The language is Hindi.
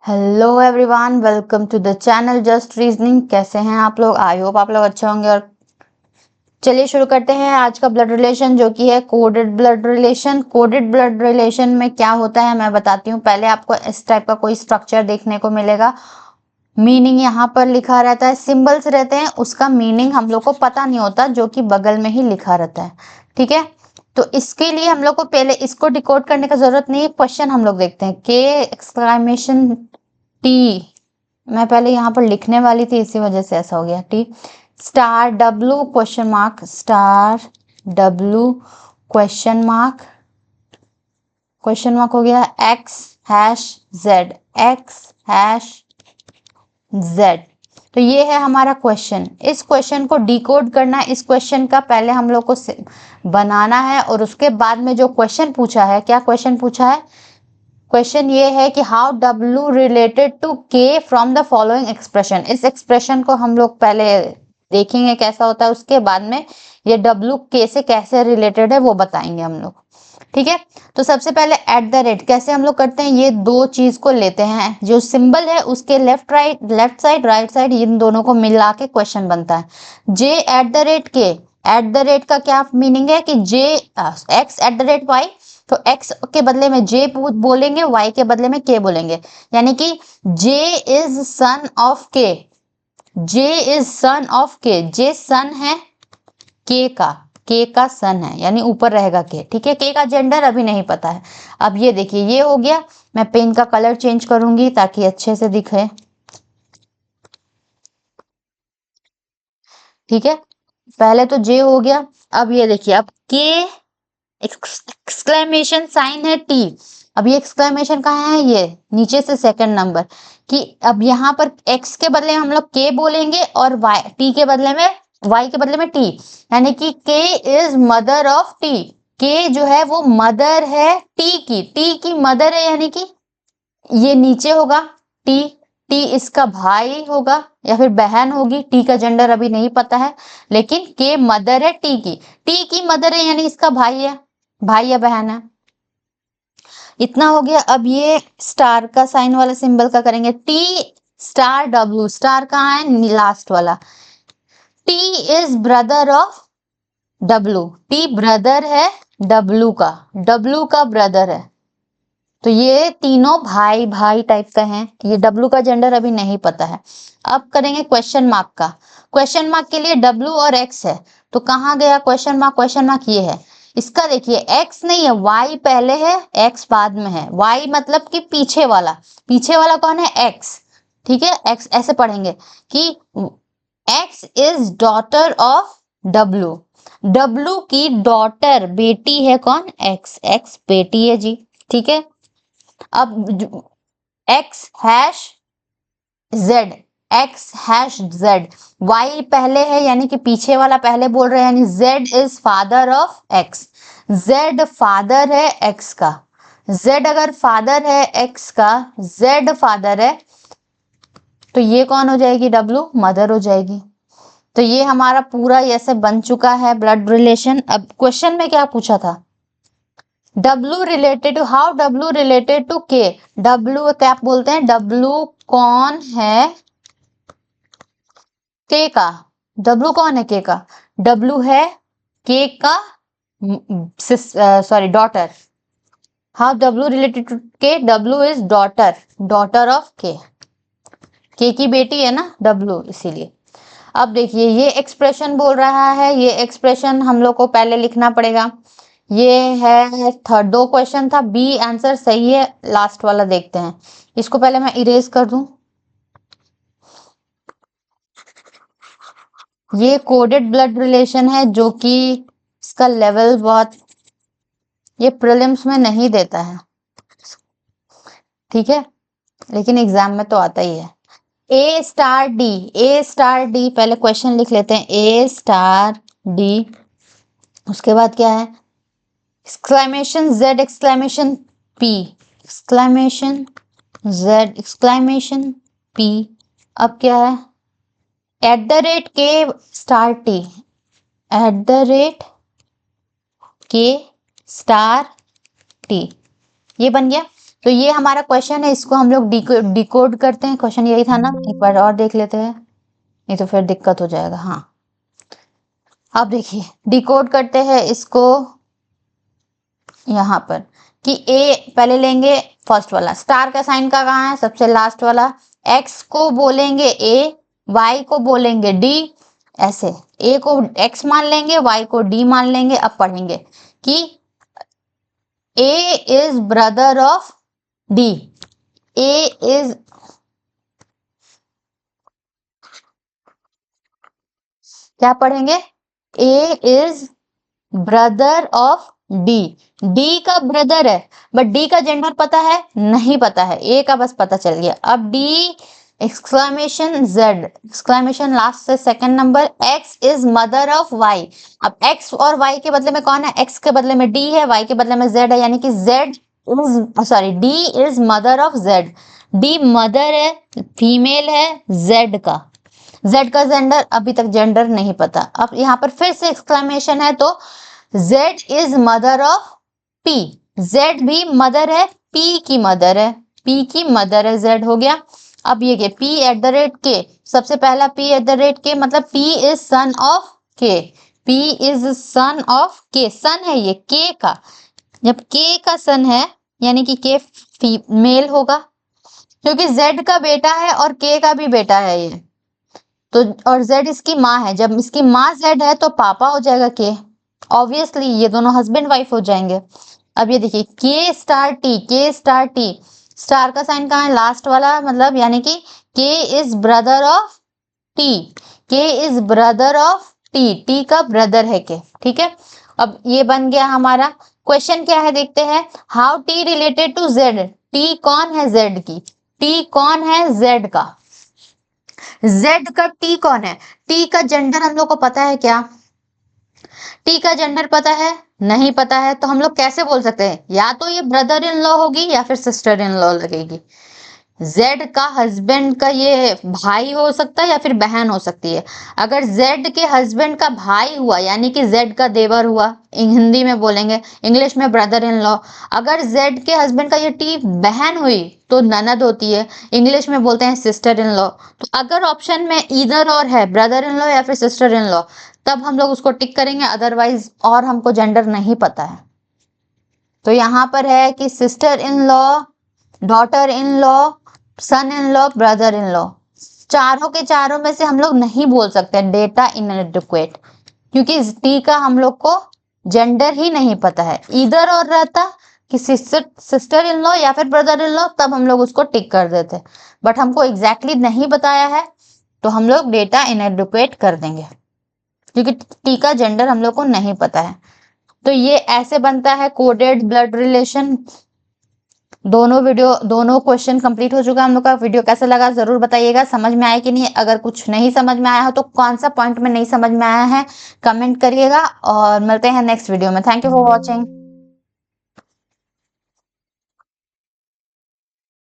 Hello everyone, welcome to the channel just reasoning. कैसे हैं आप लोग? आई होप आप लोग अच्छे होंगे। और चलिए शुरू करते हैं आज का ब्लड रिलेशन, जो कि है coded blood relation. Coded blood relation में क्या होता है मैं बताती हूँ। पहले आपको इस टाइप का कोई स्ट्रक्चर देखने को मिलेगा। मीनिंग यहाँ पर लिखा रहता है, सिंबल्स रहते हैं, उसका मीनिंग हम लोग को पता नहीं होता, जो कि बगल में ही लिखा रहता है। ठीक है, तो इसके लिए हम लोग को पहले इसको डिकोड करने का जरूरत नहीं है। क्वेश्चन हम लोग देखते हैं। के एक्सक्लेमेशन टी, मैं पहले यहाँ पर लिखने वाली थी, इसी वजह से ऐसा हो गया। T star W question mark, star W question mark हो गया। X hash Z, X hash Z. तो ये है हमारा क्वेश्चन। इस क्वेश्चन को डिकोड करना है। इस क्वेश्चन का पहले हम लोग को बनाना है, और उसके बाद में जो क्वेश्चन पूछा है, क्या क्वेश्चन पूछा है? क्वेश्चन ये है कि हाउ डब्लू रिलेटेड टू के फ्रॉम द फॉलोइंग एक्सप्रेशन। इस एक्सप्रेशन को हम लोग पहले देखेंगे कैसा होता है, उसके बाद में ये डब्लू के से कैसे रिलेटेड है वो बताएंगे हम लोग। ठीक है, तो सबसे पहले एट द रेट कैसे हम लोग करते हैं। ये दो चीज को लेते हैं, जो सिंबल है उसके लेफ्ट साइड राइट साइड, इन दोनों को मिला के क्वेश्चन बनता है। J at the rate K, at the rate का क्या मीनिंग है कि J X at the rate Y, तो x के बदले में j बोलेंगे, y के बदले में k बोलेंगे। यानी कि j is son of k, j is son of k, j सन है k का सन है, यानी ऊपर रहेगा k। ठीक है, k का जेंडर अभी नहीं पता है। अब ये देखिए, ये हो गया। मैं पेन का कलर चेंज करूंगी ताकि अच्छे से दिखे। ठीक है, पहले तो j हो गया। अब ये देखिए, अब k एक्सक्लेमेशन साइन है टी। अब ये एक्सक्लेमेशन कहाँ है? ये नीचे से सेकंड नंबर कि अब यहाँ पर x के बदले में हम लोग k बोलेंगे, और y t के बदले में y के बदले में t, यानी कि k is mother of t। k जो है वो मदर है t की मदर है, यानी कि ये नीचे होगा t, t इसका भाई होगा या फिर बहन होगी। t का जेंडर अभी नहीं पता है, लेकिन k मदर है t की मदर है, यानी इसका भाई है, भाई या बहन है। इतना हो गया। अब ये स्टार का साइन वाला सिंबल का करेंगे। टी स्टार डब्लू, स्टार कहाँ है? लास्ट वाला। T is brother of W, T brother है डब्लू का ब्रदर है। तो ये तीनों भाई भाई टाइप का हैं। ये डब्लू का जेंडर अभी नहीं पता है। अब करेंगे क्वेश्चन मार्क का। क्वेश्चन मार्क के लिए डब्लू और एक्स है, तो कहाँ गया क्वेश्चन मार्क? क्वेश्चन मार्क ये है। इसका देखिए, एक्स नहीं है, वाई पहले है, एक्स बाद में है। वाई मतलब कि पीछे वाला कौन है? एक्स। ठीक है, एक्स ऐसे पढ़ेंगे कि x is daughter of W, W की डॉटर बेटी है कौन? एक्स, एक्स बेटी है जी। ठीक है, अब X hash Z, X hash Z, Y पहले है यानी कि पीछे वाला पहले बोल रहे हैं, यानी Z is father of x, Z father है एक्स का। जेड अगर फादर है एक्स का, जेड फादर है, तो ये कौन हो जाएगी? डब्लू मदर हो जाएगी। तो ये हमारा पूरा ऐसे बन चुका है ब्लड रिलेशन। अब क्वेश्चन में क्या पूछा था? W related to, how W related to K। W क्या बोलते हैं? W कौन है K का? W कौन है K का? W है K का daughter. How W related to K? W is daughter of K की बेटी है ना W, इसीलिए। अब देखिए, ये एक्सप्रेशन बोल रहा है, ये एक्सप्रेशन हम लोग को पहले लिखना पड़ेगा। ये है थर्ड, दो क्वेश्चन था, बी आंसर सही है, लास्ट वाला देखते हैं। इसको पहले मैं इरेज कर दूं। ये कोडेड ब्लड रिलेशन है, जो कि इसका लेवल बहुत, ये प्रीलिम्स में नहीं देता है, ठीक है, लेकिन एग्जाम में तो आता ही है। ए स्टार डी, पहले क्वेश्चन लिख लेते हैं। ए स्टार डी, उसके बाद क्या है? Exclamation Z, exclamation P, exclamation Z, exclamation P. अब क्या है? एट द रेट के star T, eight the rate के स्टार टी, ये बन गया। तो ये हमारा क्वेश्चन है, इसको हम लोग डिकोड करते हैं। क्वेश्चन यही था ना, एक बार और देख लेते हैं, नहीं तो फिर दिक्कत हो जाएगा। हाँ, अब देखिए डिकोड करते हैं इसको यहाँ पर कि ए पहले लेंगे, फर्स्ट वाला स्टार का साइन का कहाँ है, सबसे लास्ट वाला। एक्स को बोलेंगे ए, वाई को बोलेंगे डी, ऐसे ए को एक्स मान लेंगे, वाई को डी मान लेंगे। अब पढ़ेंगे कि A is brother of D. A is, क्या पढ़ेंगे, A is brother of D. D का ब्रदर है, बट डी का जेंडर पता है नहीं पता है, ए का बस पता चल गया। अब D exclamation Z, exclamation last से second number, X is mother of Y. अब एक्स और वाई के बदले में कौन है, एक्स के बदले में डी है, वाई के बदले में जेड है, यानी कि Z is, sorry, D is mother of Z. D mother है, फीमेल है जेड का। जेड का जेंडर अभी तक जेंडर नहीं पता। अब यहाँ पर फिर से एक्सक्लेमेशन है, तो Z is mother of P। Z भी मदर है, P की मदर है, P की मदर है Z, हो गया। अब ये के P एट द रेट के, सबसे पहला P एट द रेट के मतलब P is son of K। P is son of K, सन है ये K का। जब K का सन है यानी कि K फीमेल होगा, क्योंकि Z का बेटा है और K का भी बेटा है ये तो, और Z इसकी माँ है। जब इसकी माँ Z है तो पापा हो जाएगा K, ऑब्वियसली ये दोनों हस्बैंड वाइफ हो जाएंगे। अब ये देखिए के स्टार टी, के स्टार टी, स्टार का साइन कहाँ है, लास्ट वाला, मतलब यानी कि के इज ब्रदर ऑफ टी। के is brother of T, T का ब्रदर है के, ठीक है। अब ये बन गया हमारा। क्वेश्चन क्या है देखते हैं, how T related to Z. T कौन है जेड की, टी कौन है जेड का, जेड का टी कौन है। टी का जेंडर हम लोग को पता है क्या, टी का जेंडर पता है नहीं पता है, तो हम लोग कैसे बोल सकते हैं, या तो ये ब्रदर इन लॉ होगी या फिर सिस्टर इन लॉ लगेगी। जेड का हस्बैंड का ये भाई हो सकता है या फिर बहन हो सकती है। अगर जेड के हस्बैंड का भाई हुआ यानी कि जेड का देवर हुआ, हिंदी में बोलेंगे, इंग्लिश में ब्रदर इन लॉ। अगर जेड के हस्बैंड का ये टी बहन हुई तो ननद होती है, इंग्लिश में बोलते हैं सिस्टर इन लॉ। तो अगर ऑप्शन में ईदर और है, ब्रदर इन लॉ या फिर सिस्टर इन लॉ, तब हम लोग उसको टिक करेंगे, अदरवाइज और हमको जेंडर नहीं पता है। तो यहाँ पर है कि sister in law, daughter in law, son in law, brother in law, चारों के चारों में से हम लोग नहीं बोल सकते डेटा इनएडिक्वेट, क्योंकि टी का हम लोग को जेंडर ही नहीं पता है। इधर और रहता कि सिस्टर इन लॉ या फिर ब्रदर इन लॉ, तब हम लोग उसको टिक कर देते, बट हमको एग्जैक्टली नहीं बताया है तो हम लोग डेटा इनएडिक्वेट कर देंगे, क्योंकि टी का जेंडर हम लोग को नहीं पता है। तो ये ऐसे बनता है कोडेड ब्लड रिलेशन। दोनों क्वेश्चन कंप्लीट हो चुका है हम लोग का। वीडियो कैसा लगा जरूर बताइएगा, समझ में आया कि नहीं। अगर कुछ नहीं समझ में आया हो तो कौन सा पॉइंट में नहीं समझ में आया है कमेंट करिएगा, और मिलते हैं नेक्स्ट वीडियो में। Thank you for watching.